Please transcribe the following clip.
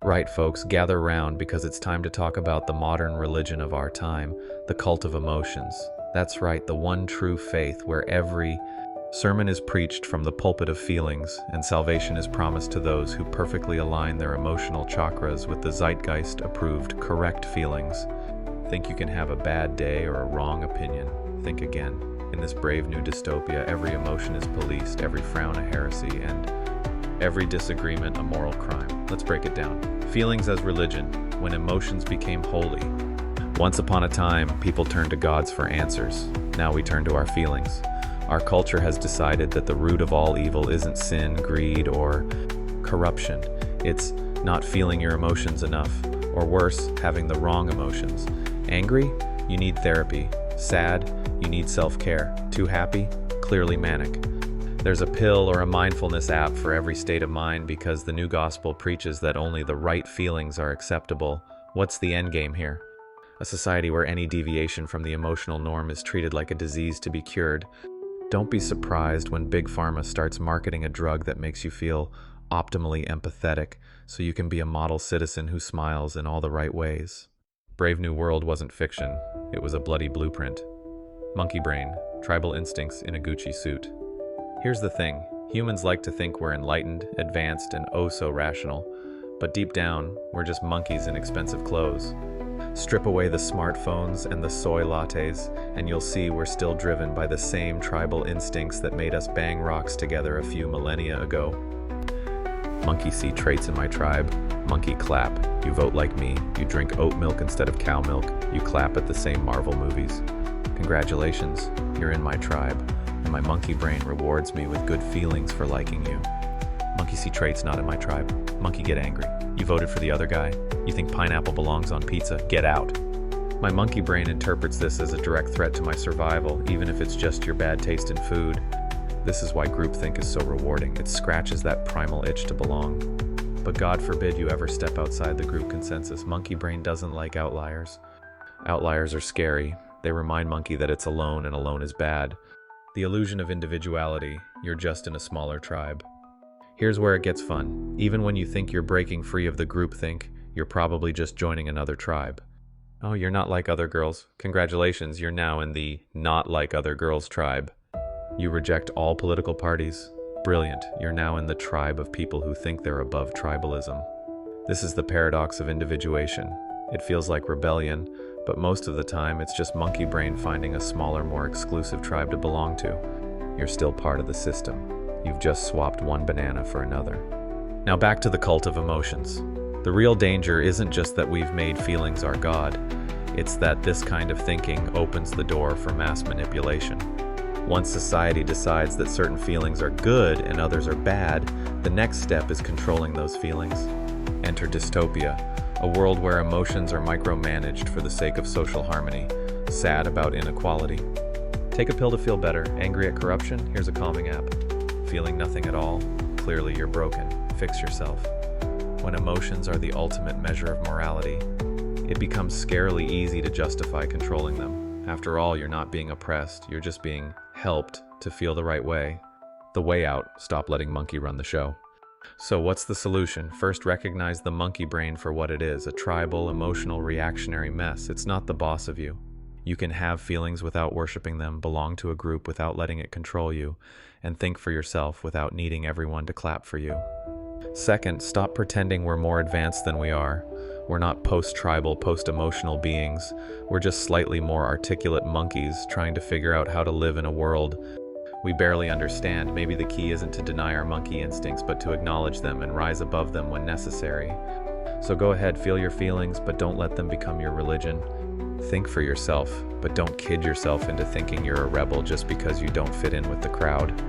Right, folks, gather round because it's time to talk about the modern religion of our time, the cult of emotions. That's right, the one true faith where every sermon is preached from the pulpit of feelings, and salvation is promised to those who perfectly align their emotional chakras with the zeitgeist-approved correct feelings. Think you can have a bad day or a wrong opinion? Think again. In this brave new dystopia, every emotion is policed, every frown a heresy, and every disagreement a moral crime. Let's break it down. Feelings as religion, when emotions became holy. Once upon a time, people turned to gods for answers. Now we turn to our feelings. Our culture has decided that the root of all evil isn't sin, greed, or corruption. It's not feeling your emotions enough, or worse, having the wrong emotions. Angry? You need therapy. Sad? You need self-care. Too happy? Clearly manic. There's a pill or a mindfulness app for every state of mind because the new gospel preaches that only the right feelings are acceptable. What's the end game here? A society where any deviation from the emotional norm is treated like a disease to be cured. Don't be surprised when Big Pharma starts marketing a drug that makes you feel optimally empathetic so you can be a model citizen who smiles in all the right ways. Brave New World wasn't fiction. It was a bloody blueprint. Monkey brain, tribal instincts in a Gucci suit. Here's the thing, humans like to think we're enlightened, advanced, and oh so rational, but deep down, we're just monkeys in expensive clothes. Strip away the smartphones and the soy lattes, and you'll see we're still driven by the same tribal instincts that made us bang rocks together a few millennia ago. Monkey see traits in my tribe. Monkey clap. You vote like me. You drink oat milk instead of cow milk. You clap at the same Marvel movies. Congratulations, you're in my tribe. And my monkey brain rewards me with good feelings for liking you. Monkey see traits not in my tribe. Monkey get angry. You voted for the other guy. You think pineapple belongs on pizza. Get out. My monkey brain interprets this as a direct threat to my survival, even if it's just your bad taste in food. This is why groupthink is so rewarding. It scratches that primal itch to belong. But God forbid you ever step outside the group consensus. Monkey brain doesn't like outliers. Outliers are scary. They remind monkey that it's alone and alone is bad. The illusion of individuality, you're just in a smaller tribe. Here's where it gets fun. Even when you think you're breaking free of the groupthink, you're probably just joining another tribe. Oh, you're not like other girls. Congratulations, you're now in the not like other girls tribe. You reject all political parties. Brilliant, you're now in the tribe of people who think they're above tribalism. This is the paradox of individuation. It feels like rebellion, but most of the time it's just monkey brain finding a smaller, more exclusive tribe to belong to. You're still part of the system. You've just swapped one banana for another. Now back to the cult of emotions. The real danger isn't just that we've made feelings our god, it's that this kind of thinking opens the door for mass manipulation. Once society decides that certain feelings are good and others are bad, the next step is controlling those feelings. Enter dystopia, a world where emotions are micromanaged for the sake of social harmony, sad about inequality. Take a pill to feel better, angry at corruption? Here's a calming app. Feeling nothing at all? Clearly you're broken. Fix yourself. When emotions are the ultimate measure of morality, it becomes scarily easy to justify controlling them. After all, you're not being oppressed, you're just being helped to feel the right way. The way out, stop letting monkey run the show. So what's the solution? First, recognize the monkey brain for what it is, a tribal, emotional, reactionary mess. It's not the boss of you. You can have feelings without worshiping them, belong to a group without letting it control you, and think for yourself without needing everyone to clap for you. Second, stop pretending we're more advanced than we are. We're not post-tribal, post-emotional beings. We're just slightly more articulate monkeys trying to figure out how to live in a world we barely understand. Maybe the key isn't to deny our monkey instincts, but to acknowledge them and rise above them when necessary. So go ahead, feel your feelings, but don't let them become your religion. Think for yourself, but don't kid yourself into thinking you're a rebel just because you don't fit in with the crowd.